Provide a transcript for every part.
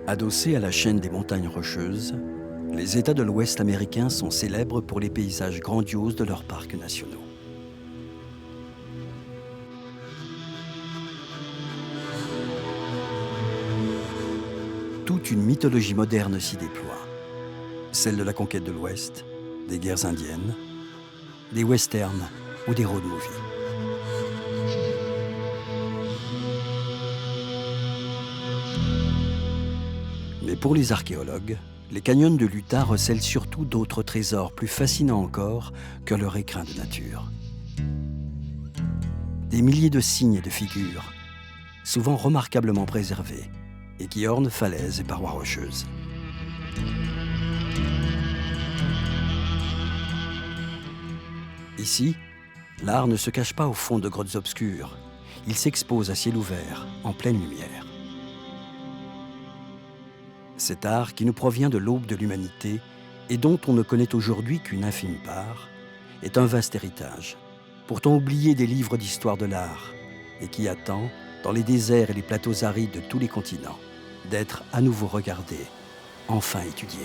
Adossés à la chaîne des montagnes rocheuses, les États de l'Ouest américain sont célèbres pour les paysages grandioses de leurs parcs nationaux. Toute une mythologie moderne s'y déploie. Celle de la conquête de l'Ouest, des guerres indiennes, des westerns ou des road movies. Mais pour les archéologues, les canyons de l'Utah recèlent surtout d'autres trésors plus fascinants encore que leur écrin de nature. Des milliers de signes et de figures, souvent remarquablement préservés, et qui ornent falaises et parois rocheuses. Ici, l'art ne se cache pas au fond de grottes obscures. Il s'expose à ciel ouvert, en pleine lumière. Cet art qui nous provient de l'aube de l'humanité et dont on ne connaît aujourd'hui qu'une infime part, est un vaste héritage, pourtant oublié des livres d'histoire de l'art, et qui attend, dans les déserts et les plateaux arides de tous les continents, d'être à nouveau regardé, enfin étudié.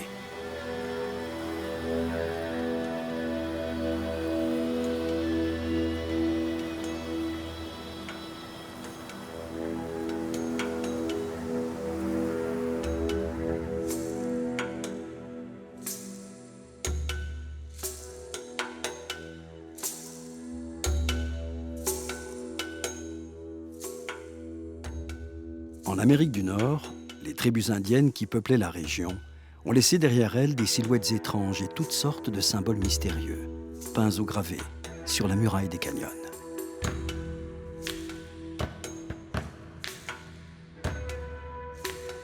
En Amérique du Nord, les tribus indiennes qui peuplaient la région ont laissé derrière elles des silhouettes étranges et toutes sortes de symboles mystérieux, peints ou gravés sur la muraille des canyons.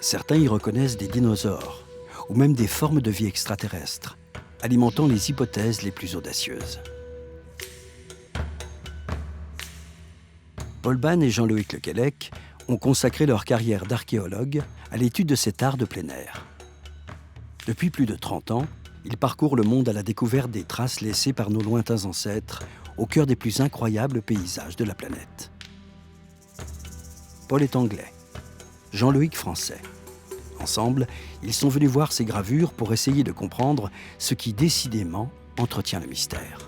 Certains y reconnaissent des dinosaures ou même des formes de vie extraterrestres, alimentant les hypothèses les plus audacieuses. Paul Bann et Jean-Loïc Lequellec ont consacré leur carrière d'archéologue à l'étude de cet art de plein air. Depuis plus de 30 ans, ils parcourent le monde à la découverte des traces laissées par nos lointains ancêtres au cœur des plus incroyables paysages de la planète. Paul est anglais, Jean-Loïc français. Ensemble, ils sont venus voir ces gravures pour essayer de comprendre ce qui décidément entretient le mystère.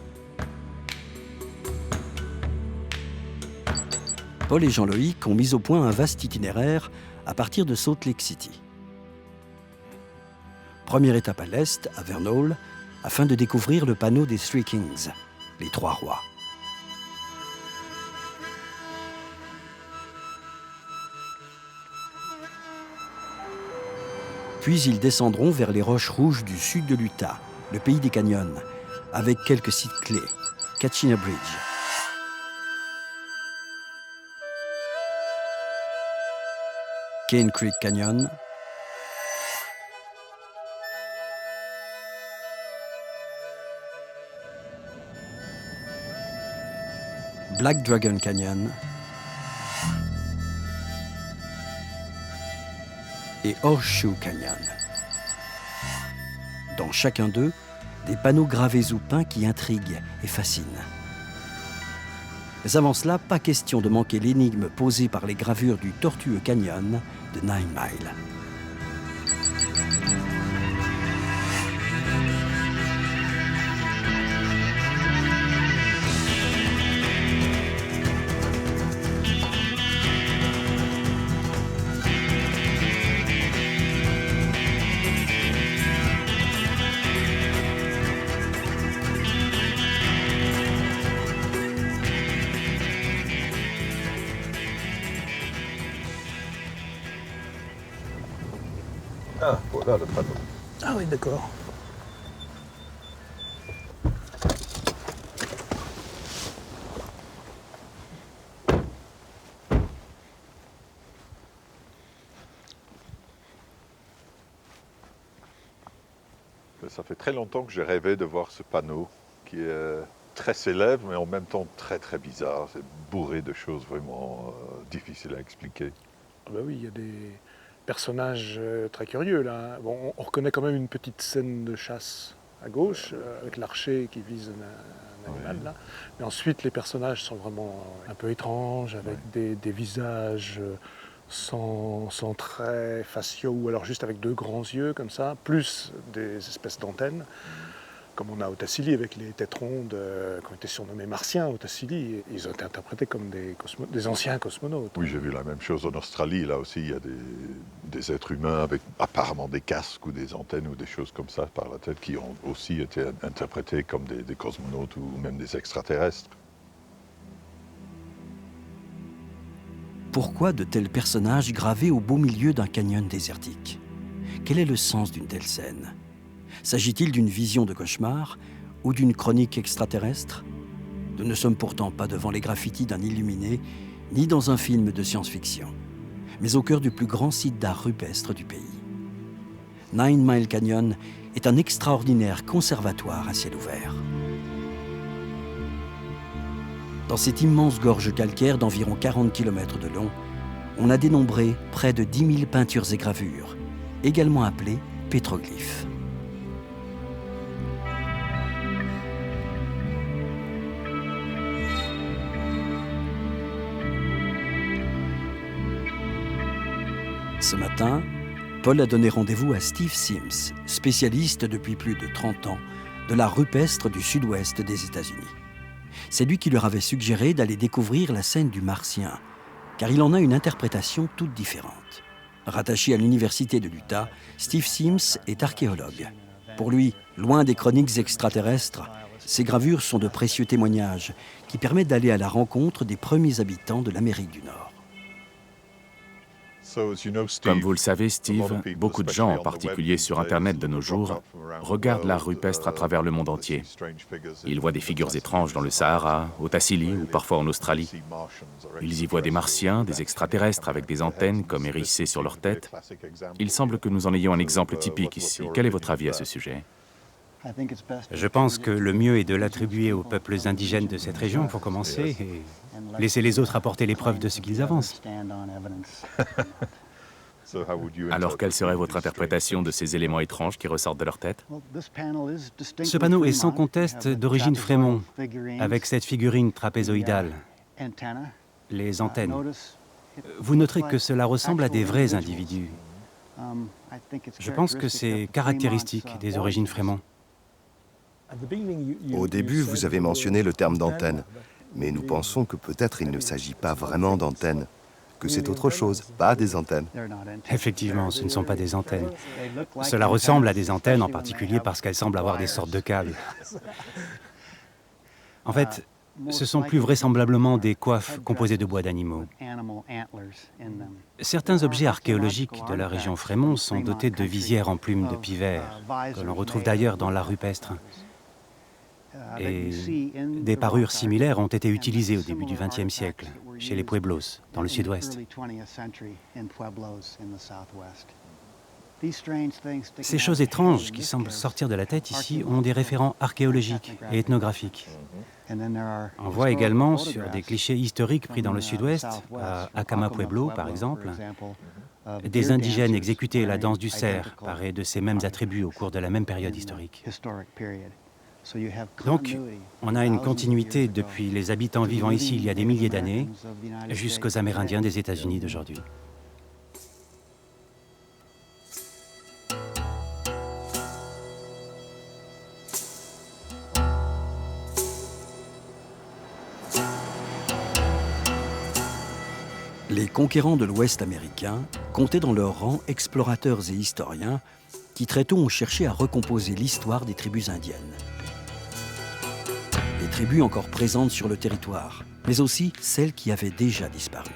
Paul et Jean-Loïc ont mis au point un vaste itinéraire à partir de Salt Lake City. Première étape à l'est, à Vernal, afin de découvrir le panneau des Three Kings, les trois rois. Puis ils descendront vers les roches rouges du sud de l'Utah, le pays des canyons, avec quelques sites clés, Kachina Bridge, Cane Creek Canyon, Black Dragon Canyon et Horseshoe Canyon. Dans chacun d'eux, des panneaux gravés ou peints qui intriguent et fascinent. Mais avant cela, pas question de manquer l'énigme posée par les gravures du tortueux canyon de Nine Mile. Ah, voilà le panneau. Ah oui, d'accord. Ça fait très longtemps que j'ai rêvé de voir ce panneau qui est très célèbre mais en même temps très très bizarre. C'est bourré de choses vraiment difficiles à expliquer. Ah bah oui, il y a des personnages très curieux là. Bon, on reconnaît quand même une petite scène de chasse à gauche, avec l'archer qui vise un animal Oui. là. Mais ensuite, les personnages sont vraiment un peu étranges, avec des visages sans traits faciaux, ou alors juste avec 2 grands yeux comme ça, plus des espèces d'antennes, comme on a au Tassili avec les têtes rondes qui ont été surnommés martiens au Tassili. Ils ont été interprétés comme des anciens cosmonautes. Oui, j'ai vu la même chose en Australie. Là aussi, il y a des êtres humains avec apparemment des casques ou des antennes ou des choses comme ça par la tête qui ont aussi été interprétés comme des cosmonautes ou même des extraterrestres. Pourquoi de tels personnages gravés au beau milieu d'un canyon désertique? Quel est le sens d'une telle scène? S'agit-il d'une vision de cauchemar ou d'une chronique extraterrestre? Nous ne sommes pourtant pas devant les graffitis d'un illuminé, ni dans un film de science-fiction, mais au cœur du plus grand site d'art rupestre du pays. Nine Mile Canyon est un extraordinaire conservatoire à ciel ouvert. Dans cette immense gorge calcaire d'environ 40 km de long, on a dénombré près de 10 000 peintures et gravures, également appelées pétroglyphes. Ce matin, Paul a donné rendez-vous à Steve Sims, spécialiste depuis plus de 30 ans de l'art rupestre du sud-ouest des États-Unis. C'est lui qui leur avait suggéré d'aller découvrir la scène du Martien, car il en a une interprétation toute différente. Rattaché à l'université de l'Utah, Steve Sims est archéologue. Pour lui, loin des chroniques extraterrestres, ces gravures sont de précieux témoignages qui permettent d'aller à la rencontre des premiers habitants de l'Amérique du Nord. Comme vous le savez, Steve, beaucoup de gens, en particulier sur Internet de nos jours, regardent l'art rupestre à travers le monde entier. Ils voient des figures étranges dans le Sahara, au Tassili ou parfois en Australie. Ils y voient des martiens, des extraterrestres avec des antennes comme hérissées sur leur tête. Il semble que nous en ayons un exemple typique ici. Quel est votre avis à ce sujet? Je pense que le mieux est de l'attribuer aux peuples indigènes de cette région pour commencer et laisser les autres apporter les preuves de ce qu'ils avancent. Alors, quelle serait votre interprétation de ces éléments étranges qui ressortent de leur tête? Ce panneau est sans conteste d'origine Frémont, avec cette figurine trapézoïdale, les antennes. Vous noterez que cela ressemble à des vrais individus. Je pense que c'est caractéristique des origines Frémont. Au début, vous avez mentionné le terme d'antenne, mais nous pensons que peut-être il ne s'agit pas vraiment d'antennes, que c'est autre chose, pas des antennes. Effectivement, ce ne sont pas des antennes. Cela ressemble à des antennes, en particulier parce qu'elles semblent avoir des sortes de câbles. En fait, ce sont plus vraisemblablement des coiffes composées de bois d'animaux. Certains objets archéologiques de la région Frémont sont dotés de visières en plumes de pivert, que l'on retrouve d'ailleurs dans l'art rupestre. Et des parures similaires ont été utilisées au début du XXe siècle, chez les Pueblos, dans le sud-ouest. Ces choses étranges qui semblent sortir de la tête ici ont des référents archéologiques et ethnographiques. On voit également sur des clichés historiques pris dans le sud-ouest, à Acama Pueblo par exemple, des indigènes exécutés la danse du cerf paraît de ces mêmes attributs au cours de la même période historique. Donc, on a une continuité depuis les habitants vivant ici il y a des milliers d'années jusqu'aux Amérindiens des États-Unis d'aujourd'hui. Les conquérants de l'Ouest américain comptaient dans leur rang explorateurs et historiens qui très tôt ont cherché à recomposer l'histoire des tribus indiennes. Les tribus encore présentes sur le territoire, mais aussi celles qui avaient déjà disparu.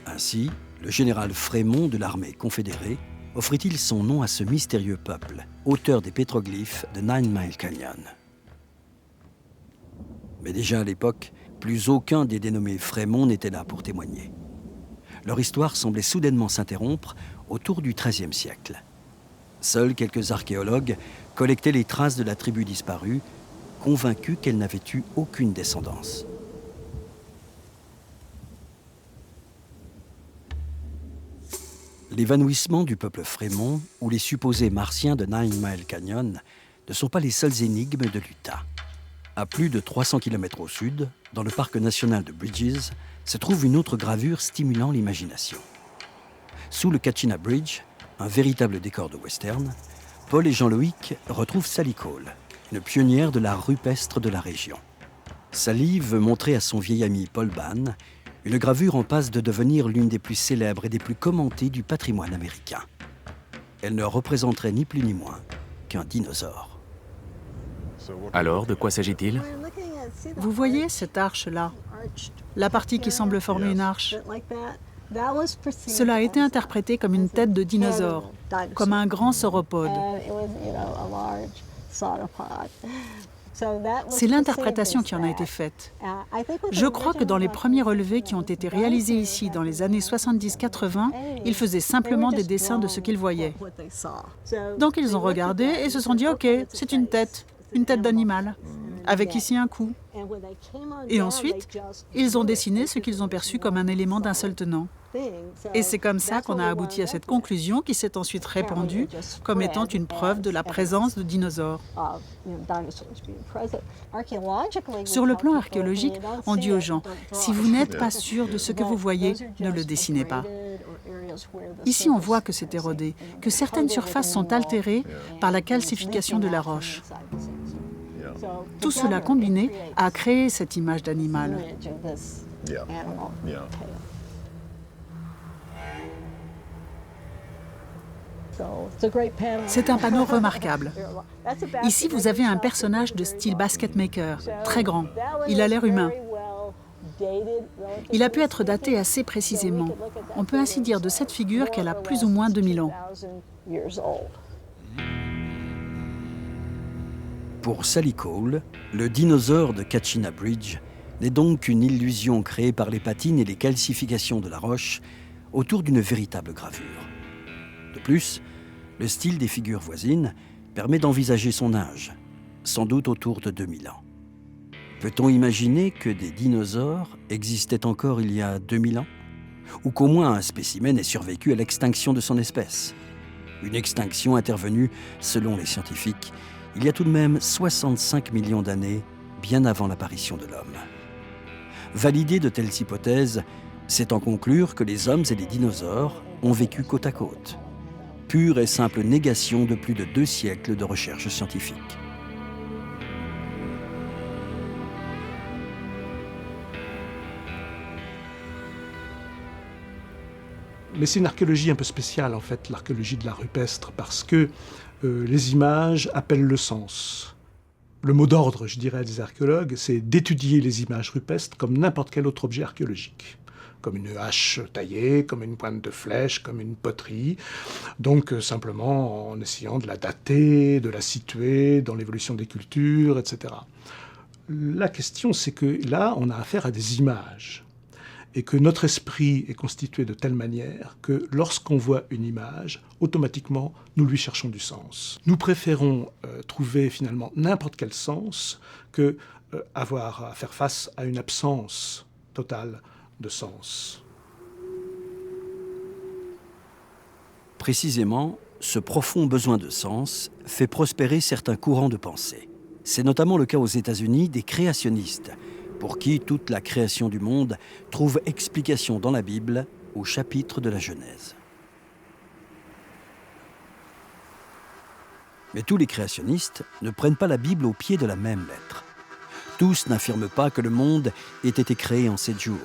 Ainsi, le général Frémont de l'armée confédérée offrit-il son nom à ce mystérieux peuple, auteur des pétroglyphes de Nine Mile Canyon. Mais déjà à l'époque, plus aucun des dénommés Frémont n'était là pour témoigner. Leur histoire semblait soudainement s'interrompre autour du XIIIe siècle. Seuls quelques archéologues collectaient les traces de la tribu disparue, convaincus qu'elle n'avait eu aucune descendance. L'évanouissement du peuple Frémont ou les supposés martiens de Nine Mile Canyon ne sont pas les seules énigmes de l'Utah. À plus de 300 km au sud, dans le parc national de Bridges, se trouve une autre gravure stimulant l'imagination. Sous le Kachina Bridge, un véritable décor de western, Paul et Jean-Loïc retrouvent Sally Cole, une pionnière de l'art rupestre de la région. Sally veut montrer à son vieil ami Paul Bann une gravure en passe de devenir l'une des plus célèbres et des plus commentées du patrimoine américain. Elle ne représenterait ni plus ni moins qu'un dinosaure. Alors, de quoi s'agit-il? Vous voyez cette arche-là? La partie qui semble former une arche. Cela a été interprété comme une tête de dinosaure, comme un grand sauropode. C'est l'interprétation qui en a été faite. Je crois que dans les premiers relevés qui ont été réalisés ici dans les années 70-80, ils faisaient simplement des dessins de ce qu'ils voyaient. Donc ils ont regardé et se sont dit « Ok, c'est une tête d'animal, avec ici un cou. » Et ensuite, ils ont dessiné ce qu'ils ont perçu comme un élément d'un seul tenant. Et c'est comme ça qu'on a abouti à cette conclusion qui s'est ensuite répandue comme étant une preuve de la présence de dinosaures. Sur le plan archéologique, on dit aux gens, si vous n'êtes pas sûr de ce que vous voyez, ne le dessinez pas. Ici, on voit que c'est érodé, que certaines surfaces sont altérées par la calcification de la roche. Tout cela combiné a créé cette image d'animal. C'est un panneau remarquable. Ici, vous avez un personnage de style basket maker, très grand. Il a l'air humain. Il a pu être daté assez précisément. On peut ainsi dire de cette figure qu'elle a plus ou moins 2000 ans. Pour Sally Cole, le dinosaure de Kachina Bridge n'est donc qu'une illusion créée par les patines et les calcifications de la roche autour d'une véritable gravure. De plus, le style des figures voisines permet d'envisager son âge, sans doute autour de 2000 ans. Peut-on imaginer que des dinosaures existaient encore il y a 2000 ans? Ou qu'au moins un spécimen ait survécu à l'extinction de son espèce? Une extinction intervenue, selon les scientifiques, il y a tout de même 65 millions d'années, bien avant l'apparition de l'homme. Valider de telles hypothèses, c'est en conclure que les hommes et les dinosaures ont vécu côte à côte. Pure et simple négation de plus de 2 siècles de recherche scientifique. Mais c'est une archéologie un peu spéciale, en fait, l'archéologie de l'art rupestre, parce que les images appellent le sens. Le mot d'ordre, je dirais, des archéologues, c'est d'étudier les images rupestres comme n'importe quel autre objet archéologique. Comme une hache taillée, comme une pointe de flèche, comme une poterie. Donc simplement en essayant de la dater, de la situer dans l'évolution des cultures, etc. La question, c'est que là, on a affaire à des images. Et que notre esprit est constitué de telle manière que lorsqu'on voit une image, automatiquement, nous lui cherchons du sens. Nous préférons trouver finalement n'importe quel sens que avoir à faire face à une absence totale de sens. Précisément, ce profond besoin de sens fait prospérer certains courants de pensée. C'est notamment le cas aux États-Unis des créationnistes, pour qui toute la création du monde trouve explication dans la Bible au chapitre de la Genèse. Mais tous les créationnistes ne prennent pas la Bible au pied de la même lettre. Tous n'affirment pas que le monde ait été créé en 7 jours.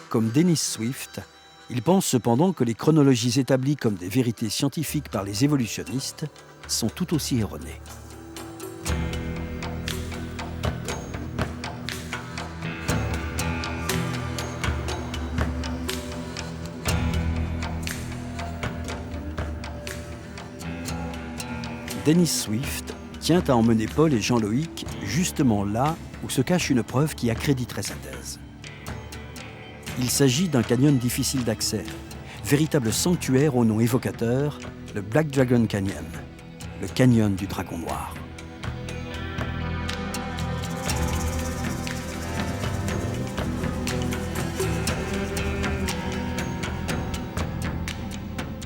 Comme Dennis Swift, ils pensent cependant que les chronologies établies comme des vérités scientifiques par les évolutionnistes sont tout aussi erronées. Dennis Swift tient à emmener Paul et Jean-Loïc justement là où se cache une preuve qui accréditerait sa thèse. Il s'agit d'un canyon difficile d'accès, véritable sanctuaire au nom évocateur, le Black Dragon Canyon, le canyon du dragon noir.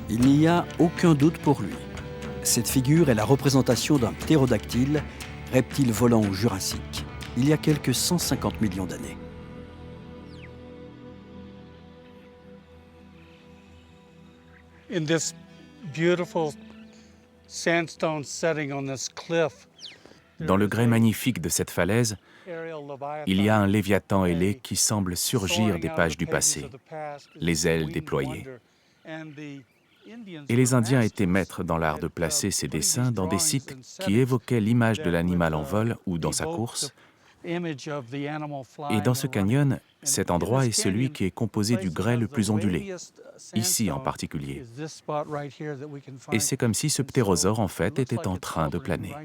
Il n'y a aucun doute pour lui. Cette figure est la représentation d'un ptérodactyle, reptile volant au Jurassique, il y a quelques 150 millions d'années. In this beautiful sandstone setting on this cliff, Dans le grès magnifique de cette falaise, il y a un léviathan ailé qui semble surgir des pages du passé, les ailes déployées. Et les Indiens étaient maîtres dans l'art de placer ces dessins dans des sites qui évoquaient l'image de l'animal en vol ou dans sa course. Et dans ce canyon, cet endroit est celui qui est composé du grès le plus ondulé, ici en particulier. Et c'est comme si ce ptérosaure, en fait, était en train de planer.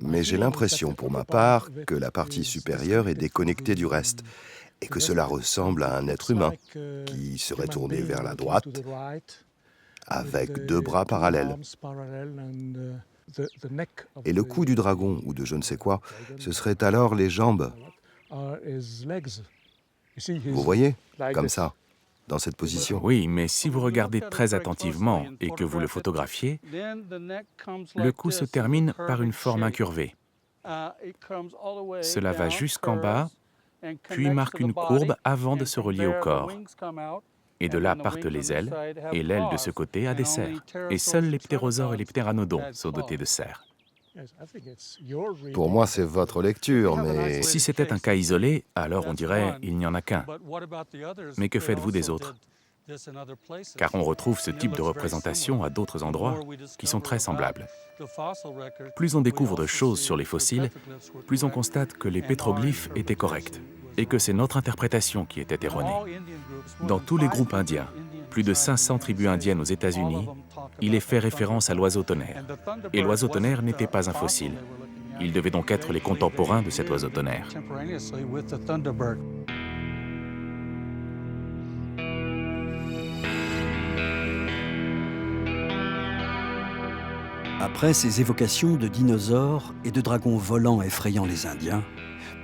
Mais j'ai l'impression, pour ma part, que la partie supérieure est déconnectée du reste, et que cela ressemble à un être humain qui serait tourné vers la droite, avec deux bras parallèles. Et le cou du dragon, ou de je ne sais quoi, ce serait alors les jambes. Vous voyez, comme ça, dans cette position. Oui, mais si vous regardez très attentivement et que vous le photographiez, le cou se termine par une forme incurvée. Cela va jusqu'en bas, puis marque une courbe avant de se relier au corps. Et de là partent les ailes, et l'aile de ce côté a des serres. Et seuls les ptérosaures et les ptéranodons sont dotés de serres. Pour moi, c'est votre lecture, mais... Si c'était un cas isolé, alors on dirait « il n'y en a qu'un ». Mais que faites-vous des autres? Car on retrouve ce type de représentation à d'autres endroits qui sont très semblables. Plus on découvre de choses sur les fossiles, plus on constate que les pétroglyphes étaient corrects et que c'est notre interprétation qui était erronée. Dans tous les groupes indiens, plus de 500 tribus indiennes aux États-Unis, il est fait référence à l'oiseau tonnerre. Et l'oiseau tonnerre n'était pas un fossile. Il devait donc être les contemporains de cet oiseau tonnerre. Après ces évocations de dinosaures et de dragons volants effrayant les Indiens,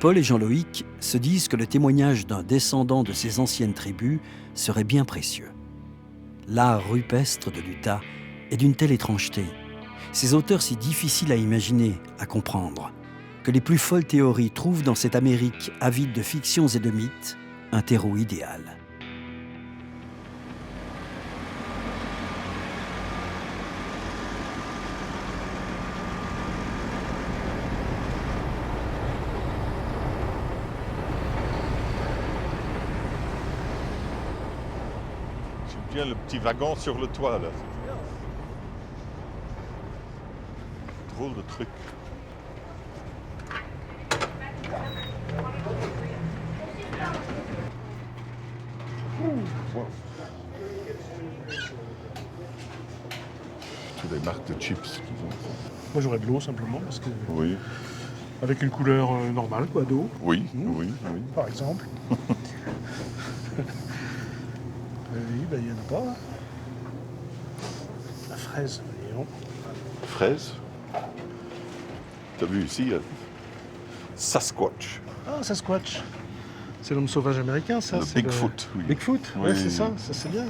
Paul et Jean-Loïc se disent que le témoignage d'un descendant de ces anciennes tribus serait bien précieux. L'art rupestre de l'Utah est d'une telle étrangeté, ces auteurs si difficiles à imaginer, à comprendre, que les plus folles théories trouvent dans cette Amérique avide de fictions et de mythes un terreau idéal. J'aime bien le petit wagon sur le toit, là. Drôle de truc. Wow. Toutes les marques de chips qu'ils ont. Moi j'aurais de l'eau simplement parce que Oui. avec une couleur normale quoi d'eau. Oui, oui, oui. Par exemple. Oui, ben il n'y en a pas. Là. La fraise, voyons. Fraise. T'as vu ici, il y a Sasquatch. Ah, Sasquatch. C'est l'homme sauvage américain, ça. Le c'est Bigfoot, oui. Bigfoot, Oui, ouais, c'est oui, ça. oui. Ça, c'est bien.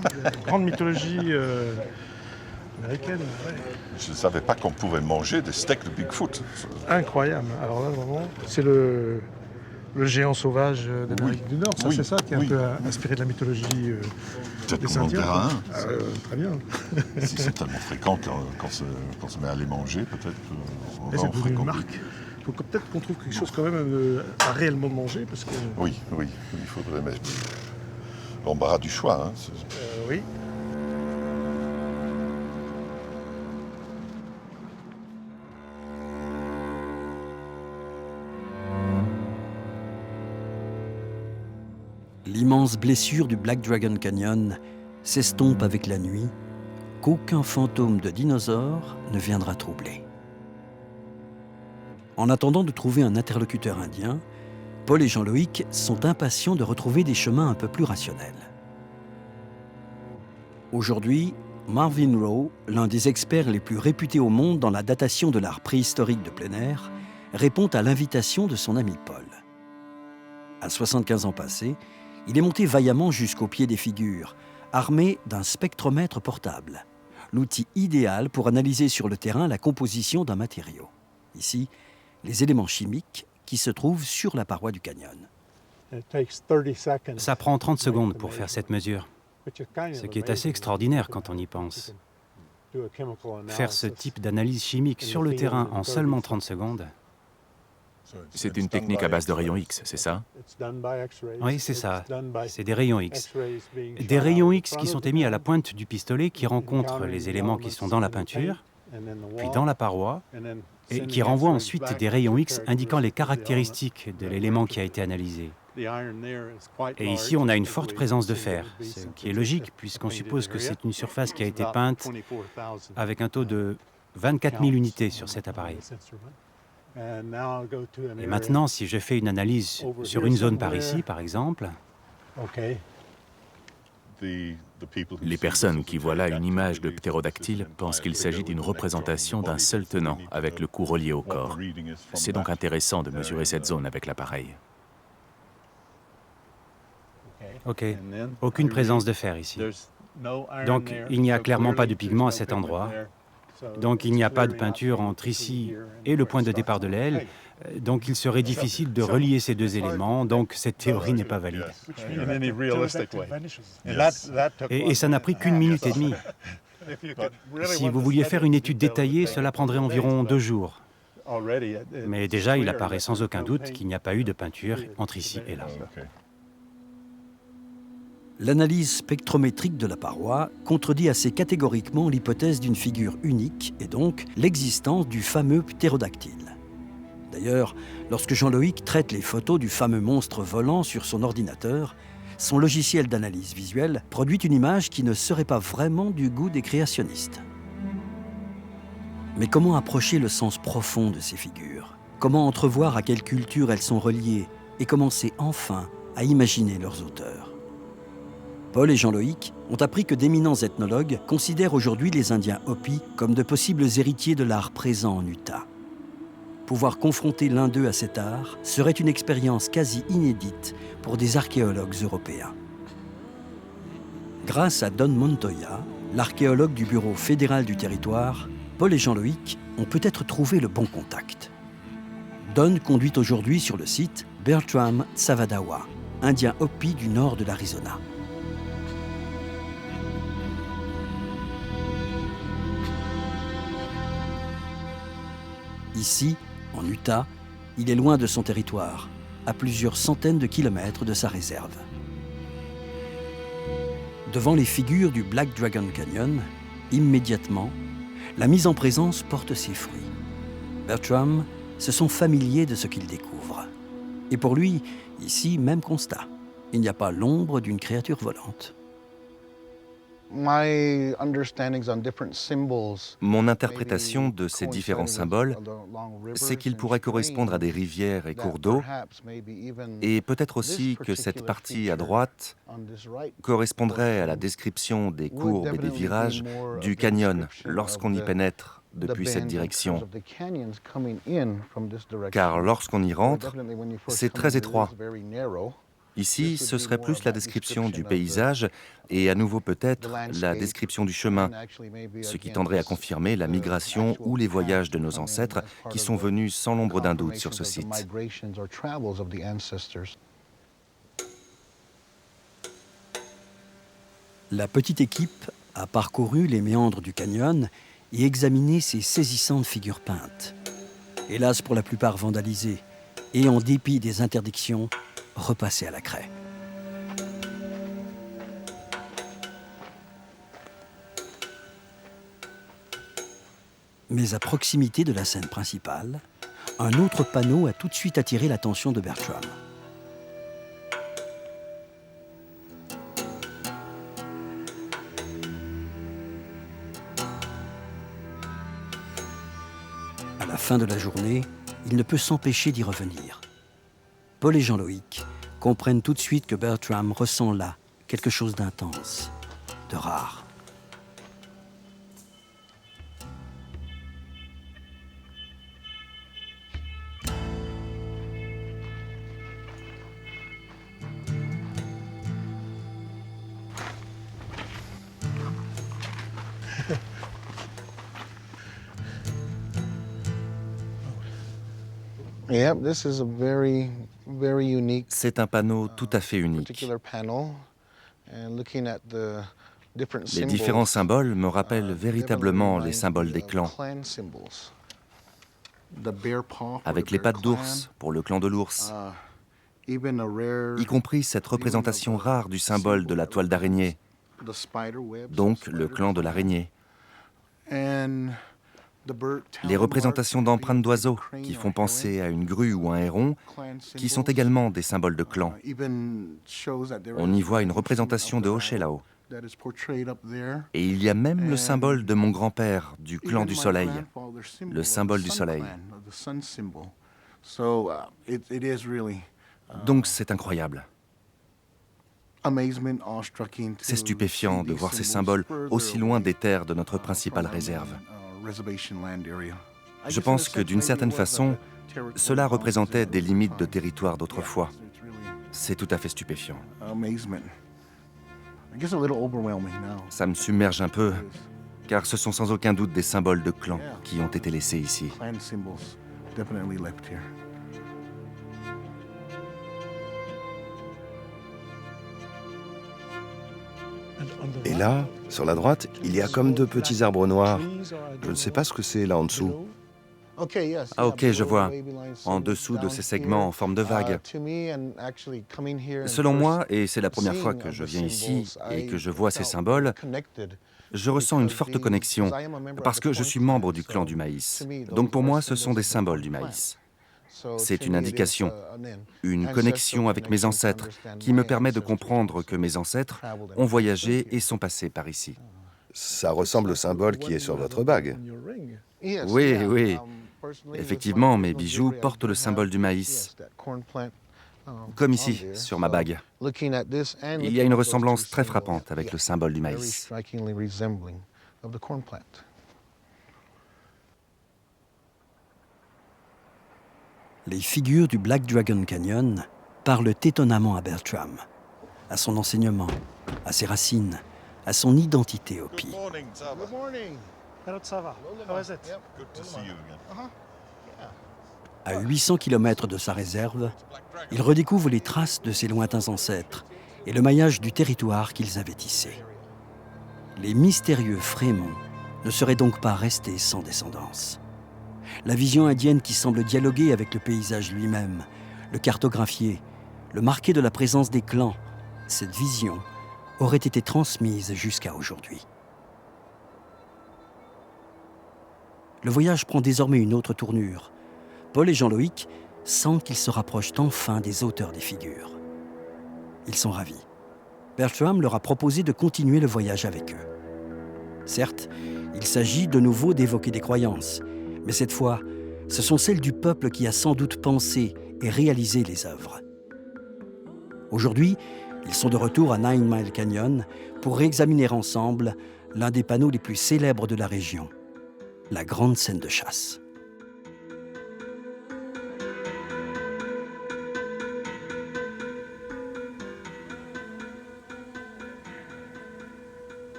Grande mythologie américaine. Ouais. Je ne savais pas qu'on pouvait manger des steaks de Bigfoot. Incroyable. Alors là, vraiment, c'est le géant sauvage d'Amérique du Nord. Ça, Oui, c'est ça qui est oui. un peu inspiré de la mythologie Peut-être des qu'on en Indiens. verra quoi. un. Très bien. Si c'est tellement fréquent qu'on se met à les manger, peut-être on Et va c'est en devenu une fréquenter. marque. Il faut peut-être qu'on trouve quelque chose quand même à réellement manger parce que. Oui, oui, il faudrait mettre l'embarras du choix. Hein. Oui. L'immense blessure du Black Dragon Canyon s'estompe avec la nuit, qu'aucun fantôme de dinosaure ne viendra troubler. En attendant de trouver un interlocuteur indien, Paul et Jean-Loïc sont impatients de retrouver des chemins un peu plus rationnels. Aujourd'hui, Marvin Rowe, l'un des experts les plus réputés au monde dans la datation de l'art préhistorique de plein air, répond à l'invitation de son ami Paul. À 75 ans passés, il est monté vaillamment jusqu'au pied des figures, armé d'un spectromètre portable, l'outil idéal pour analyser sur le terrain la composition d'un matériau. Ici, les éléments chimiques qui se trouvent sur la paroi du canyon. Ça prend 30 secondes pour faire cette mesure, ce qui est assez extraordinaire quand on y pense. Faire ce type d'analyse chimique sur le terrain en seulement 30 secondes. C'est une technique à base de rayons X, c'est ça? Oui, c'est ça. C'est des rayons X. Des rayons X qui sont émis à la pointe du pistolet qui rencontrent les éléments qui sont dans la peinture, puis dans la paroi, et qui renvoient ensuite des rayons X indiquant les caractéristiques de l'élément qui a été analysé. Et ici, on a une forte présence de fer, ce qui est logique puisqu'on suppose que c'est une surface qui a été peinte avec un taux de 24 000 unités sur cet appareil. Et maintenant, si je fais une analyse sur une zone par ici, par exemple, Les personnes qui voient là une image de ptérodactyle pensent qu'il s'agit d'une représentation d'un seul tenant avec le cou relié au corps. C'est donc intéressant de mesurer cette zone avec l'appareil. OK, aucune présence de fer ici. Donc, il n'y a clairement pas de pigment à cet endroit. Donc, il n'y a pas de peinture entre ici et le point de départ de l'aile. Donc, il serait difficile de relier ces deux éléments. Donc, cette théorie n'est pas valide. Et ça n'a pris qu'1 minute et demie. Si vous vouliez faire une étude détaillée, cela prendrait environ 2 jours. Mais déjà, il apparaît sans aucun doute qu'il n'y a pas eu de peinture entre ici et là. L'analyse spectrométrique de la paroi contredit assez catégoriquement l'hypothèse d'une figure unique et donc l'existence du fameux ptérodactyle. D'ailleurs, lorsque Jean-Loïc traite les photos du fameux monstre volant sur son ordinateur, son logiciel d'analyse visuelle produit une image qui ne serait pas vraiment du goût des créationnistes. Mais comment approcher le sens profond de ces figures? Comment entrevoir à quelle culture elles sont reliées et commencer enfin à imaginer leurs auteurs? Paul et Jean-Loïc ont appris que d'éminents ethnologues considèrent aujourd'hui les Indiens Hopi comme de possibles héritiers de l'art présent en Utah. Pouvoir confronter l'un d'eux à cet art serait une expérience quasi inédite pour des archéologues européens. Grâce à Don Montoya, l'archéologue du Bureau fédéral du territoire, Paul et Jean-Loïc ont peut-être trouvé le bon contact. Don conduit aujourd'hui sur le site Bertram Tsavadawa, Indien Hopi du nord de l'Arizona. Ici, en Utah, il est loin de son territoire, à plusieurs centaines de kilomètres de sa réserve. Devant les figures du Black Dragon Canyon, immédiatement, la mise en présence porte ses fruits. Bertram se sent familier de ce qu'il découvre. Et pour lui, ici, même constat. Il n'y a pas l'ombre d'une créature volante. Mon interprétation de ces différents symboles, c'est qu'ils pourraient correspondre à des rivières et cours d'eau, et peut-être aussi que cette partie à droite correspondrait à la description des courbes et des virages du canyon lorsqu'on y pénètre depuis cette direction. Car lorsqu'on y rentre, c'est très étroit. Ici, ce serait plus la description du paysage et à nouveau peut-être la description du chemin, ce qui tendrait à confirmer la migration ou les voyages de nos ancêtres qui sont venus sans l'ombre d'un doute sur ce site. La petite équipe a parcouru les méandres du canyon et examiné ces saisissantes figures peintes. Hélas pour la plupart vandalisées et en dépit des interdictions, repassées à la craie. Mais à proximité de la scène principale, un autre panneau a tout de suite attiré l'attention de Bertram. À la fin de la journée, il ne peut s'empêcher d'y revenir. Paul et Jean-Loïc comprennent tout de suite que Bertram ressent là quelque chose d'intense, de rare. C'est un panneau tout à fait unique. Les différents symboles me rappellent véritablement les symboles des clans. Avec les pattes d'ours pour le clan de l'ours, y compris cette représentation rare du symbole de la toile d'araignée, donc le clan de l'araignée. Les représentations d'empreintes d'oiseaux qui font penser à une grue ou un héron, qui sont également des symboles de clan. On y voit une représentation de Hoché là-haut. Et il y a même le symbole de mon grand-père, du clan du soleil, le symbole du soleil. Donc c'est incroyable. C'est stupéfiant de voir ces symboles aussi loin des terres de notre principale réserve. Je pense que d'une certaine façon, cela représentait des limites de territoire d'autrefois. C'est tout à fait stupéfiant. Ça me submerge un peu, car ce sont sans aucun doute des symboles de clans qui ont été laissés ici. Et là, sur la droite, il y a comme deux petits arbres noirs. Je ne sais pas ce que c'est là en dessous. Ah ok, je vois. En dessous de ces segments en forme de vague. Selon moi, et c'est la première fois que je viens ici et que je vois ces symboles, je ressens une forte connexion parce que je suis membre du clan du maïs. Donc pour moi, ce sont des symboles du maïs. C'est une indication, une connexion avec mes ancêtres qui me permet de comprendre que mes ancêtres ont voyagé et sont passés par ici. Ça ressemble au symbole qui est sur votre bague. Oui, oui. Effectivement, mes bijoux portent le symbole du maïs, comme ici, sur ma bague. Il y a une ressemblance très frappante avec le symbole du maïs. Les figures du Black Dragon Canyon parlent étonnamment à Bertram, à son enseignement, à ses racines, à son identité Hopi. À 800 km de sa réserve, il redécouvre les traces de ses lointains ancêtres et le maillage du territoire qu'ils avaient tissé. Les mystérieux Frémonts ne seraient donc pas restés sans descendance. La vision indienne qui semble dialoguer avec le paysage lui-même, le cartographier, le marquer de la présence des clans, cette vision aurait été transmise jusqu'à aujourd'hui. Le voyage prend désormais une autre tournure. Paul et Jean-Loïc sentent qu'ils se rapprochent enfin des auteurs des figures. Ils sont ravis. Bertram leur a proposé de continuer le voyage avec eux. Certes, il s'agit de nouveau d'évoquer des croyances, mais cette fois, ce sont celles du peuple qui a sans doute pensé et réalisé les œuvres. Aujourd'hui, ils sont de retour à Nine Mile Canyon pour réexaminer ensemble l'un des panneaux les plus célèbres de la région, la grande scène de chasse.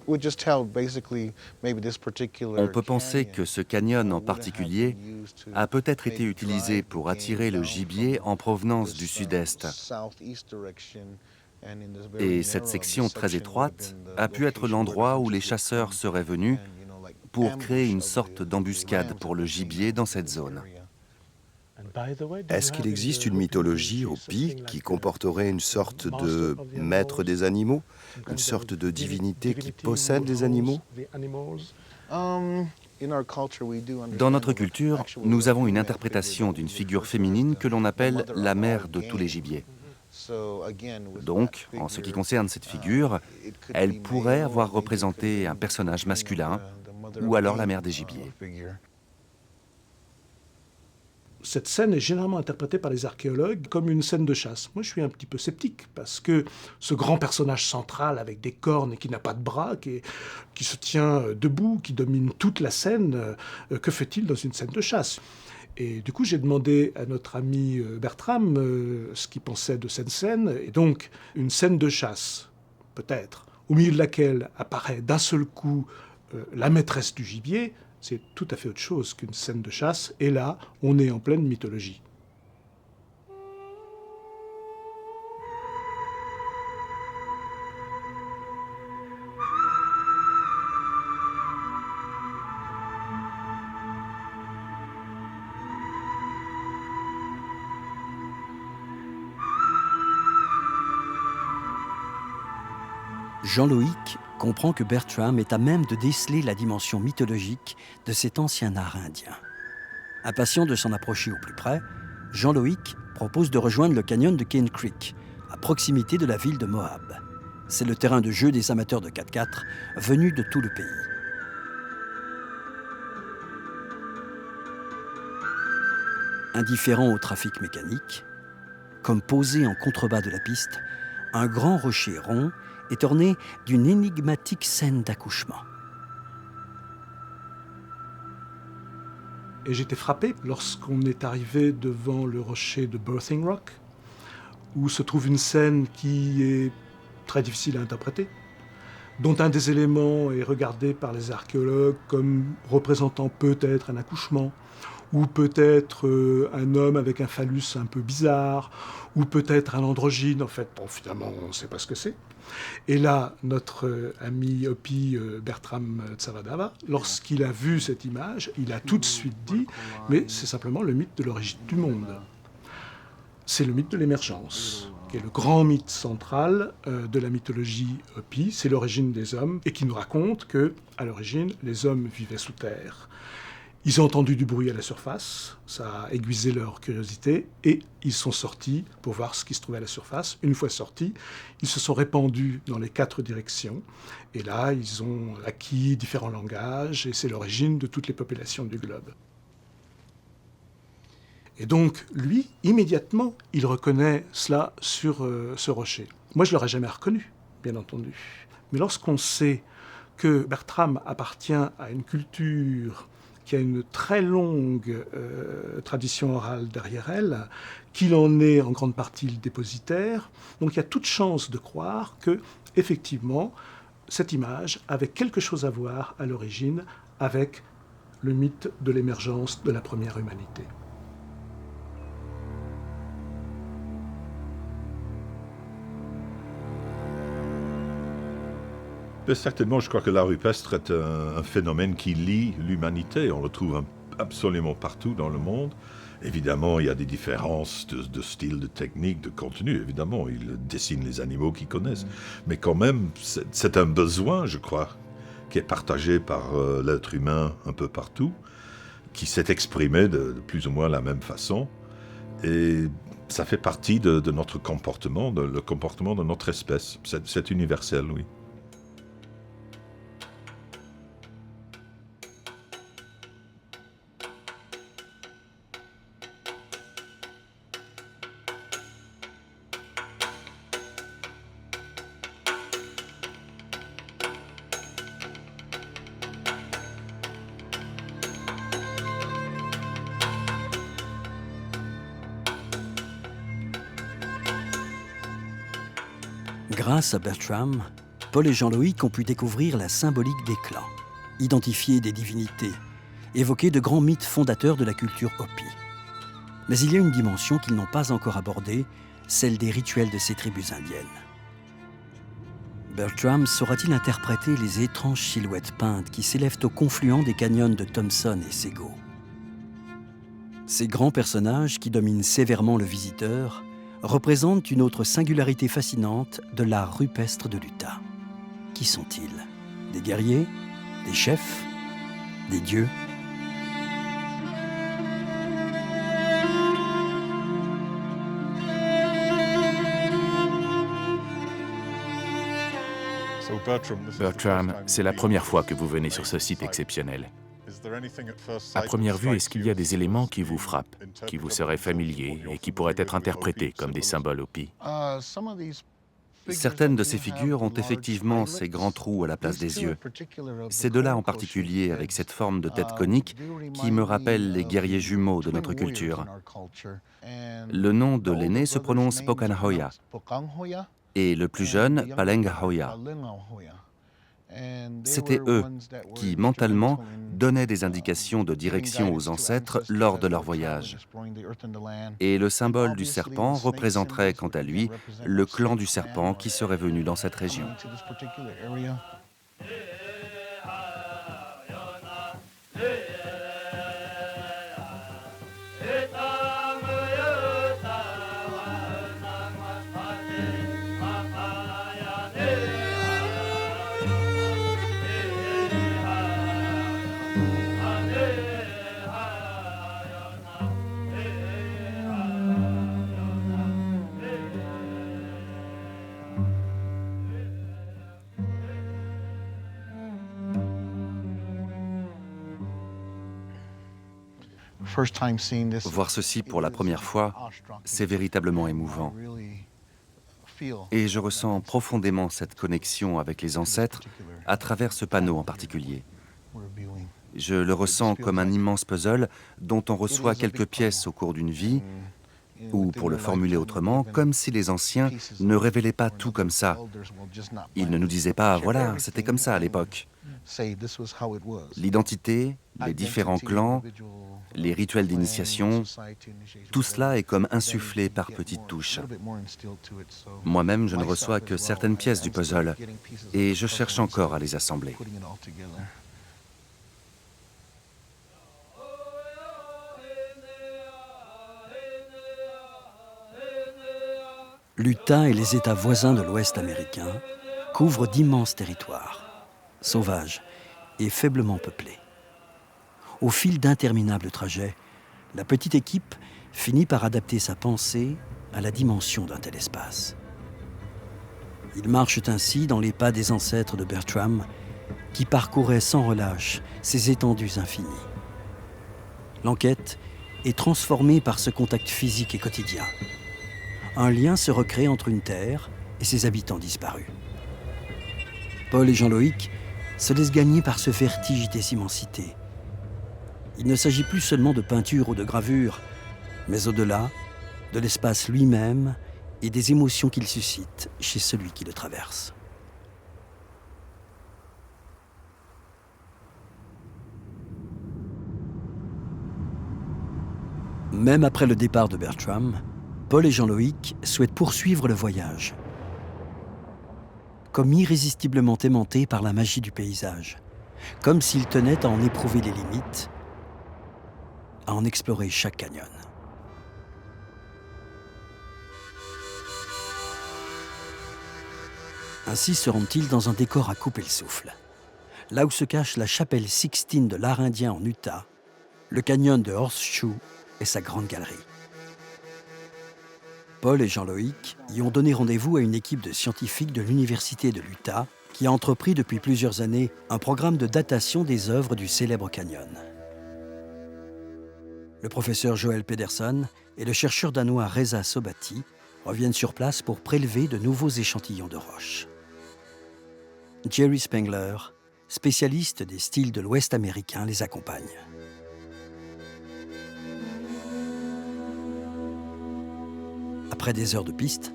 On peut penser que ce canyon en particulier a peut-être été utilisé pour attirer le gibier en provenance du sud-est. Et cette section très étroite a pu être l'endroit où les chasseurs seraient venus pour créer une sorte d'embuscade pour le gibier dans cette zone. Est-ce qu'il existe une mythologie Hopi qui comporterait une sorte de maître des animaux, une sorte de divinité qui possède des animaux? Dans notre culture, nous avons une interprétation d'une figure féminine que l'on appelle la mère de tous les gibiers. Donc, en ce qui concerne cette figure, elle pourrait avoir représenté un personnage masculin ou alors la mère des gibiers. Cette scène est généralement interprétée par les archéologues comme une scène de chasse. Moi, je suis un petit peu sceptique, parce que ce grand personnage central avec des cornes et qui n'a pas de bras, qui se tient debout, qui domine toute la scène, que fait-il dans une scène de chasse ? Et du coup, j'ai demandé à notre ami Bertram ce qu'il pensait de cette scène. Et donc, une scène de chasse, peut-être, au milieu de laquelle apparaît d'un seul coup la maîtresse du gibier, C'est tout à fait autre chose qu'une scène de chasse, et là, on est en pleine mythologie. Jean-Loïc comprend que Bertram est à même de déceler la dimension mythologique de cet ancien art indien. Impatient de s'en approcher au plus près, Jean-Loïc propose de rejoindre le canyon de Cane Creek, à proximité de la ville de Moab. C'est le terrain de jeu des amateurs de 4x4 venus de tout le pays. Indifférent au trafic mécanique, comme posé en contrebas de la piste, un grand rocher rond est orné d'une énigmatique scène d'accouchement. Et j'étais frappé lorsqu'on est arrivé devant le rocher de Birthing Rock, où se trouve une scène qui est très difficile à interpréter, dont un des éléments est regardé par les archéologues comme représentant peut-être un accouchement, ou peut-être un homme avec un phallus un peu bizarre, ou peut-être un androgyne. En fait, bon, finalement, on ne sait pas ce que c'est. Et là, notre ami Hopi Bertram Tsavadava, lorsqu'il a vu cette image, il a tout de suite dit « mais c'est simplement le mythe de l'origine du monde ». C'est le mythe de l'émergence, qui est le grand mythe central de la mythologie Hopi. C'est l'origine des hommes, et qui nous raconte que, à l'origine, les hommes vivaient sous terre. Ils ont entendu du bruit à la surface, ça a aiguisé leur curiosité, et ils sont sortis pour voir ce qui se trouvait à la surface. Une fois sortis, ils se sont répandus dans les 4 directions, et là, ils ont acquis différents langages, et c'est l'origine de toutes les populations du globe. Et donc, lui, immédiatement, il reconnaît cela sur ce rocher. Moi, je ne l'aurais jamais reconnu, bien entendu. Mais lorsqu'on sait que Bertram appartient à une culture qui a une très longue tradition orale derrière elle, qu'il en est en grande partie le dépositaire. Donc il y a toute chance de croire que, effectivement, cette image avait quelque chose à voir à l'origine avec le mythe de l'émergence de la première humanité. Certainement, je crois que l'art rupestre est un phénomène qui lie l'humanité. On le trouve absolument partout dans le monde. Évidemment, il y a des différences de style, de technique, de contenu. Évidemment, ils dessinent les animaux qu'ils connaissent. Mais quand même, c'est un besoin, je crois, qui est partagé par l'être humain un peu partout, qui s'est exprimé de plus ou moins la même façon. Et ça fait partie de notre comportement, le comportement de notre espèce. C'est universel, oui. Grâce à Bertram, Paul et Jean-Loïc ont pu découvrir la symbolique des clans, identifier des divinités, évoquer de grands mythes fondateurs de la culture Hopi. Mais il y a une dimension qu'ils n'ont pas encore abordée, celle des rituels de ces tribus indiennes. Bertram saura-t-il interpréter les étranges silhouettes peintes qui s'élèvent au confluent des canyons de Thompson et Sego? Ces grands personnages qui dominent sévèrement le visiteur représentent une autre singularité fascinante de l'art rupestre de l'Utah. Qui sont-ils? Des guerriers? Des chefs? Des dieux? Bertram, c'est la première fois que vous venez sur ce site exceptionnel. À première vue, est-ce qu'il y a des éléments qui vous frappent, qui vous seraient familiers et qui pourraient être interprétés comme des symboles Hopi? Certaines de ces figures ont effectivement ces grands trous à la place des yeux. Ces deux-là en particulier, avec cette forme de tête conique, qui me rappellent les guerriers jumeaux de notre culture. Le nom de l'aîné se prononce Pokanahoya et le plus jeune, Palengahoya. C'étaient eux qui, mentalement, donnaient des indications de direction aux ancêtres lors de leur voyage. Et le symbole du serpent représenterait, quant à lui, le clan du serpent qui serait venu dans cette région. Voir ceci pour la première fois, c'est véritablement émouvant. Et je ressens profondément cette connexion avec les ancêtres à travers ce panneau en particulier. Je le ressens comme un immense puzzle dont on reçoit quelques pièces au cours d'une vie, ou pour le formuler autrement, comme si les anciens ne révélaient pas tout comme ça. Ils ne nous disaient pas « voilà, c'était comme ça à l'époque ». L'identité, les différents clans, les rituels d'initiation, tout cela est comme insufflé par petites touches. Moi-même, je ne reçois que certaines pièces du puzzle et je cherche encore à les assembler. L'Utah et les États voisins de l'Ouest américain couvrent d'immenses territoires, sauvages et faiblement peuplés. Au fil d'interminables trajets, la petite équipe finit par adapter sa pensée à la dimension d'un tel espace. Ils marchent ainsi dans les pas des ancêtres de Bertram, qui parcouraient sans relâche ces étendues infinies. L'enquête est transformée par ce contact physique et quotidien. Un lien se recrée entre une terre et ses habitants disparus. Paul et Jean-Loïc se laissent gagner par ce vertige des immensités. Il ne s'agit plus seulement de peinture ou de gravure, mais au-delà, de l'espace lui-même et des émotions qu'il suscite chez celui qui le traverse. Même après le départ de Bertram, Paul et Jean-Loïc souhaitent poursuivre le voyage. Comme irrésistiblement aimantés par la magie du paysage, comme s'ils tenaient à en éprouver les limites, à en explorer chaque canyon. Ainsi se rendent-ils dans un décor à couper le souffle. Là où se cache la chapelle Sixtine de l'art indien en Utah, le canyon de Horseshoe et sa grande galerie. Paul et Jean-Loïc y ont donné rendez-vous à une équipe de scientifiques de l'Université de l'Utah qui a entrepris depuis plusieurs années un programme de datation des œuvres du célèbre canyon. Le professeur Joel Pedersen et le chercheur danois Reza Sobati reviennent sur place pour prélever de nouveaux échantillons de roches. Jerry Spengler, spécialiste des styles de l'Ouest américain, les accompagne. Après des heures de piste,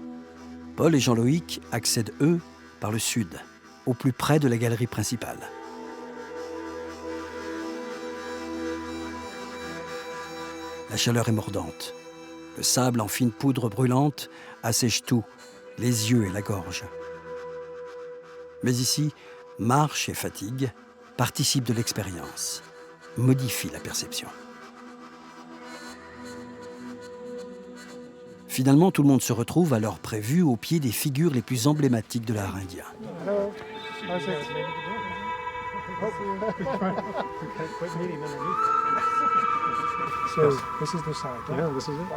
Paul et Jean-Loïc accèdent, eux, par le sud, au plus près de la galerie principale. La chaleur est mordante. Le sable en fine poudre brûlante assèche tout, les yeux et la gorge. Mais ici, marche et fatigue participent de l'expérience, modifient la perception. Finalement, tout le monde se retrouve à l'heure prévue au pied des figures les plus emblématiques de l'art indien. So this is the side. Yeah, this is it.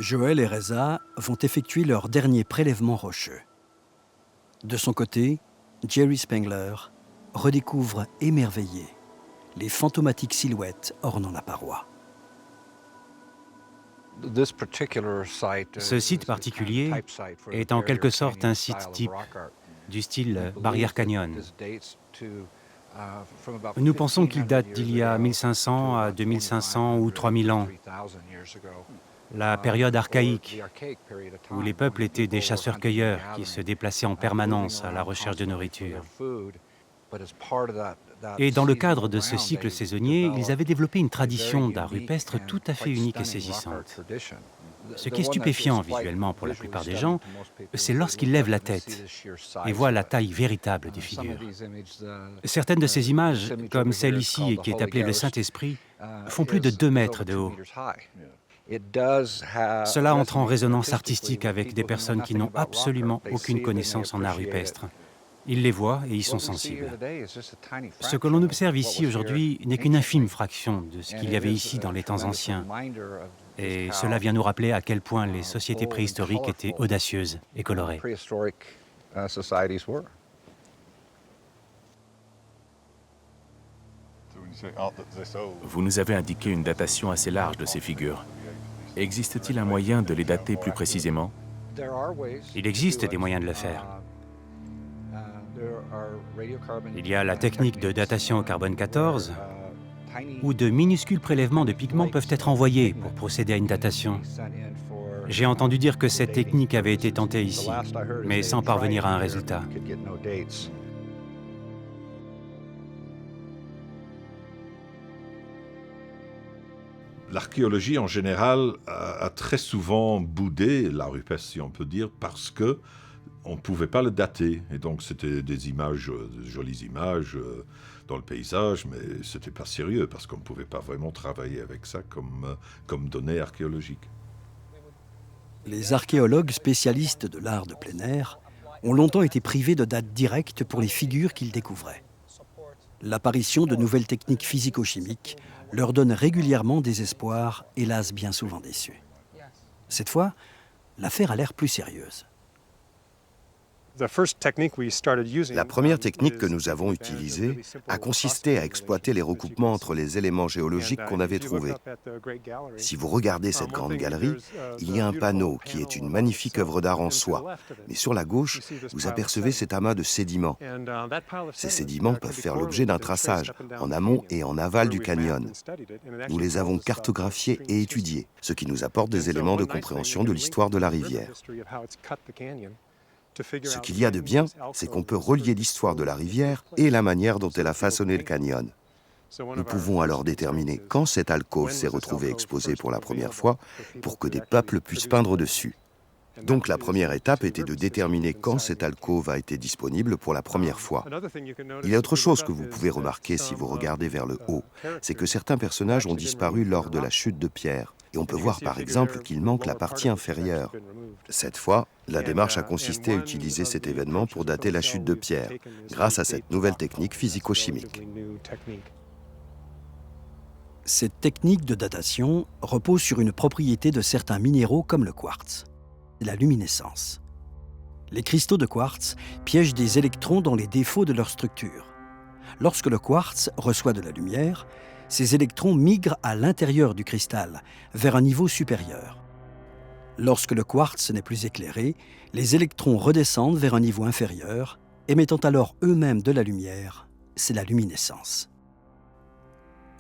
Joël et Reza vont effectuer leur dernier prélèvement rocheux. De son côté, Jerry Spengler redécouvre émerveillé les fantomatiques silhouettes ornant la paroi. Ce site particulier est en quelque sorte un site type du style Barrière Canyon. Nous pensons qu'il date d'il y a 1500 à 2500 ou 3000 ans, la période archaïque, où les peuples étaient des chasseurs-cueilleurs qui se déplaçaient en permanence à la recherche de nourriture. Et dans le cadre de ce cycle saisonnier, ils avaient développé une tradition d'art rupestre tout à fait unique et saisissante. Ce qui est stupéfiant visuellement pour la plupart des gens, c'est lorsqu'ils lèvent la tête et voient la taille véritable des figures. Certaines de ces images, comme celle ici qui est appelée le Saint-Esprit, font plus de 2 mètres de haut. Cela entre en résonance artistique avec des personnes qui n'ont absolument aucune connaissance en art rupestre. Ils les voient et y sont sensibles. Ce que l'on observe ici aujourd'hui n'est qu'une infime fraction de ce qu'il y avait ici dans les temps anciens. Et cela vient nous rappeler à quel point les sociétés préhistoriques étaient audacieuses et colorées. Vous nous avez indiqué une datation assez large de ces figures. Existe-t-il un moyen de les dater plus précisément? Il existe des moyens de le faire. Il y a la technique de datation au carbone 14, où de minuscules prélèvements de pigments peuvent être envoyés pour procéder à une datation. J'ai entendu dire que cette technique avait été tentée ici, mais sans parvenir à un résultat. L'archéologie en général a très souvent boudé l'art rupestre, si on peut dire, parce que on ne pouvait pas le dater. Et donc c'était des images, de jolies images dans le paysage, mais c'était pas sérieux parce qu'on ne pouvait pas vraiment travailler avec ça comme données archéologiques. Les archéologues spécialistes de l'art de plein air ont longtemps été privés de dates directes pour les figures qu'ils découvraient. L'apparition de nouvelles techniques physico-chimiques leur donne régulièrement des espoirs, hélas bien souvent déçus. Cette fois, l'affaire a l'air plus sérieuse. La première technique que nous avons utilisée a consisté à exploiter les recoupements entre les éléments géologiques qu'on avait trouvés. Si vous regardez cette grande galerie, il y a un panneau qui est une magnifique œuvre d'art en soi. Mais sur la gauche, vous apercevez cet amas de sédiments. Ces sédiments peuvent faire l'objet d'un traçage en amont et en aval du canyon. Nous les avons cartographiés et étudiés, ce qui nous apporte des éléments de compréhension de l'histoire de la rivière. Ce qu'il y a de bien, c'est qu'on peut relier l'histoire de la rivière et la manière dont elle a façonné le canyon. Nous pouvons alors déterminer quand cette alcôve s'est retrouvée exposée pour la première fois pour que des peuples puissent peindre dessus. Donc la première étape était de déterminer quand cette alcôve a été disponible pour la première fois. Il y a autre chose que vous pouvez remarquer si vous regardez vers le haut, c'est que certains personnages ont disparu lors de la chute de pierre. Et on peut voir par exemple qu'il manque la partie inférieure. Cette fois, la démarche a consisté à utiliser cet événement pour dater la chute de pierre, grâce à cette nouvelle technique physico-chimique. Cette technique de datation repose sur une propriété de certains minéraux comme le quartz, la luminescence. Les cristaux de quartz piègent des électrons dans les défauts de leur structure. Lorsque le quartz reçoit de la lumière, ces électrons migrent à l'intérieur du cristal, vers un niveau supérieur. Lorsque le quartz n'est plus éclairé, les électrons redescendent vers un niveau inférieur, émettant alors eux-mêmes de la lumière. C'est la luminescence.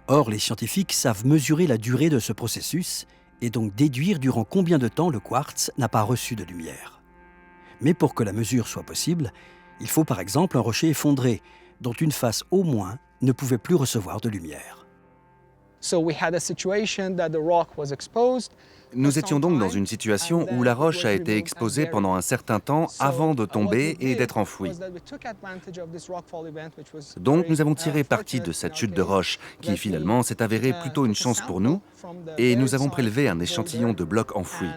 Or, les scientifiques savent mesurer la durée de ce processus et donc déduire durant combien de temps le quartz n'a pas reçu de lumière. Mais pour que la mesure soit possible, il faut par exemple un rocher effondré, dont une face au moins ne pouvait plus recevoir de lumière. Nous étions donc dans une situation où la roche a été exposée pendant un certain temps avant de tomber et d'être enfouie. Donc nous avons tiré parti de cette chute de roche qui finalement s'est avérée plutôt une chance pour nous et nous avons prélevé un échantillon de blocs enfouis.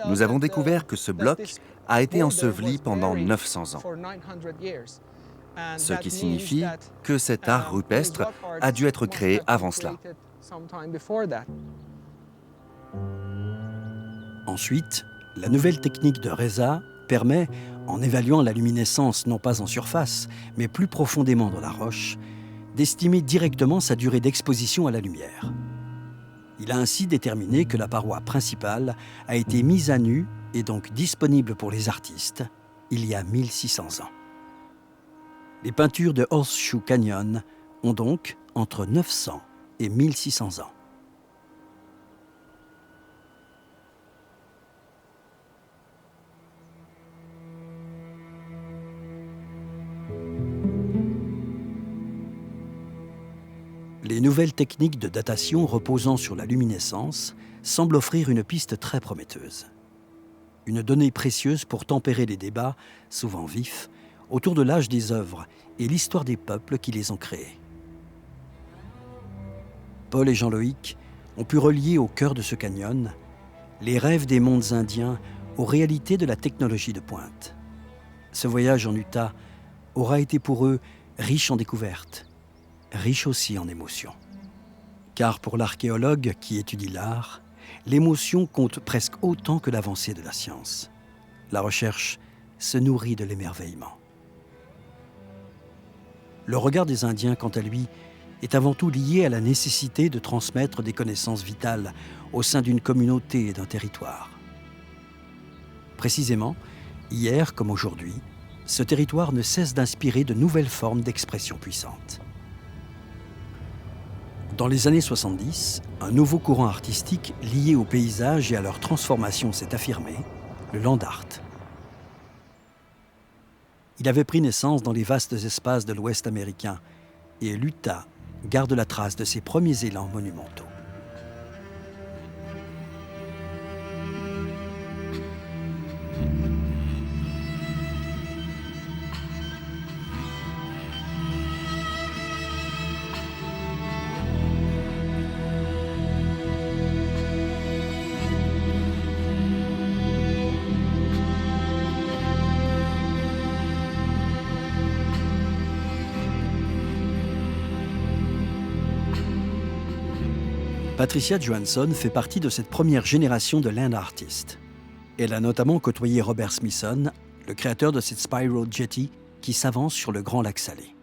Nous avons découvert que ce bloc a été enseveli pendant 900 ans. Ce qui signifie que cet art rupestre a dû être créé avant cela. Ensuite, la nouvelle technique de Reza permet, en évaluant la luminescence non pas en surface, mais plus profondément dans la roche, d'estimer directement sa durée d'exposition à la lumière. Il a ainsi déterminé que la paroi principale a été mise à nu et donc disponible pour les artistes il y a 1600 ans. Les peintures de Horseshoe Canyon ont donc entre 900 et 1600 ans. Les nouvelles techniques de datation reposant sur la luminescence semblent offrir une piste très prometteuse. Une donnée précieuse pour tempérer les débats, souvent vifs, autour de l'âge des œuvres et l'histoire des peuples qui les ont créées. Paul et Jean-Loïc ont pu relier au cœur de ce canyon les rêves des mondes indiens aux réalités de la technologie de pointe. Ce voyage en Utah aura été pour eux riche en découvertes, riche aussi en émotions. Car pour l'archéologue qui étudie l'art, l'émotion compte presque autant que l'avancée de la science. La recherche se nourrit de l'émerveillement. Le regard des Indiens, quant à lui, est avant tout lié à la nécessité de transmettre des connaissances vitales au sein d'une communauté et d'un territoire. Précisément, hier comme aujourd'hui, ce territoire ne cesse d'inspirer de nouvelles formes d'expression puissantes. Dans les années 70, un nouveau courant artistique lié au paysage et à leur transformation s'est affirmé, le land art. Il avait pris naissance dans les vastes espaces de l'Ouest américain et l'Utah garde la trace de ses premiers élans monumentaux. Patricia Johansson fait partie de cette première génération de land artists. Elle a notamment côtoyé Robert Smithson, le créateur de cette Spiral Jetty qui s'avance sur le Grand Lac Salé.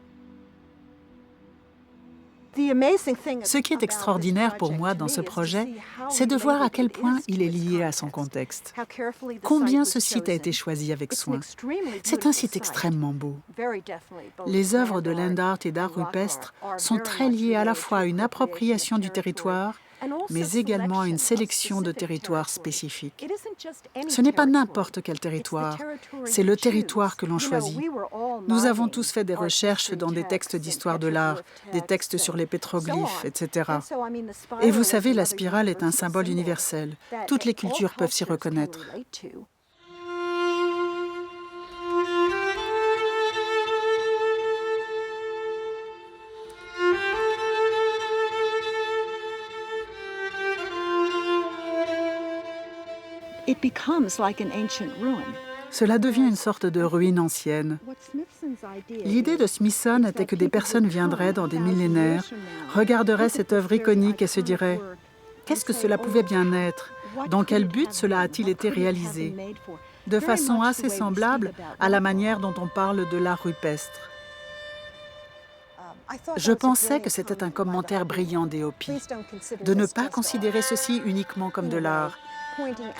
Ce qui est extraordinaire pour moi dans ce projet, c'est de voir à quel point il est lié à son contexte. Combien ce site a été choisi avec soin. C'est un site extrêmement beau. Les œuvres de land art et d'art rupestre sont très liées à la fois à une appropriation du territoire, mais également à une sélection de territoires spécifiques. Ce n'est pas n'importe quel territoire, c'est le territoire que l'on choisit. Nous avons tous fait des recherches dans des textes d'histoire de l'art, des textes sur les pétroglyphes, etc. Et vous savez, la spirale est un symbole universel. Toutes les cultures peuvent s'y reconnaître. Cela devient une sorte de ruine ancienne. L'idée de Smithson était que des personnes viendraient dans des millénaires, regarderaient cette œuvre iconique et se diraient « Qu'est-ce que cela pouvait bien être? Dans quel but cela a-t-il été réalisé ?» De façon assez semblable à la manière dont on parle de l'art rupestre. Je pensais que c'était un commentaire brillant des Hopis, de ne pas considérer ceci uniquement comme de l'art.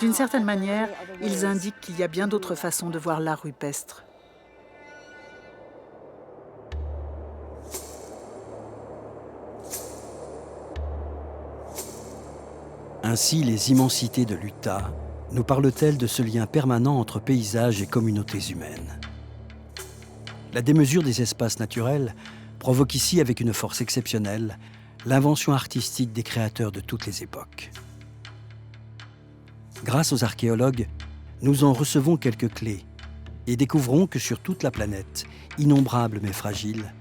D'une certaine manière, ils indiquent qu'il y a bien d'autres façons de voir l'art rupestre. Ainsi, les immensités de l'Utah nous parlent-elles de ce lien permanent entre paysages et communautés humaines. La démesure des espaces naturels provoque ici, avec une force exceptionnelle, l'invention artistique des créateurs de toutes les époques. Grâce aux archéologues, nous en recevons quelques clés et découvrons que sur toute la planète, innombrables mais fragiles,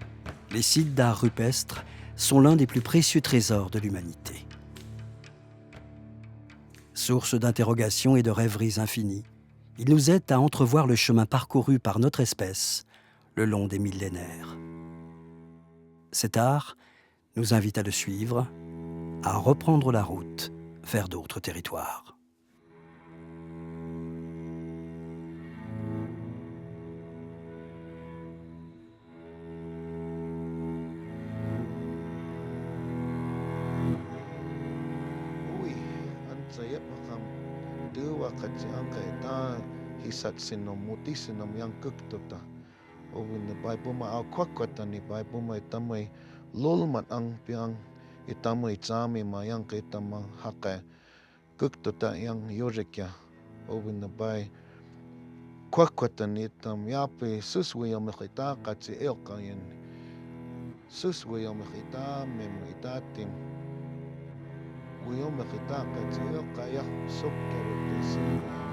les sites d'art rupestre sont l'un des plus précieux trésors de l'humanité. Source d'interrogations et de rêveries infinies, ils nous aident à entrevoir le chemin parcouru par notre espèce le long des millénaires. Cet art nous invite à le suivre, à reprendre la route vers d'autres territoires. qaqatsi anqa ta hisat sinom muti sinom yang kuktota ovin bai puma au kwakwata ni bai puma itamai lolmat ang piang itamai tsami ma yang ka itamang haqa kuktota yang yorikya ovin bai kwakwata ni itam yapi suswiyam qita qatsi elqayan suswiyam qita mem itatim ويوم ختاقة يلقى يخ سكر التسير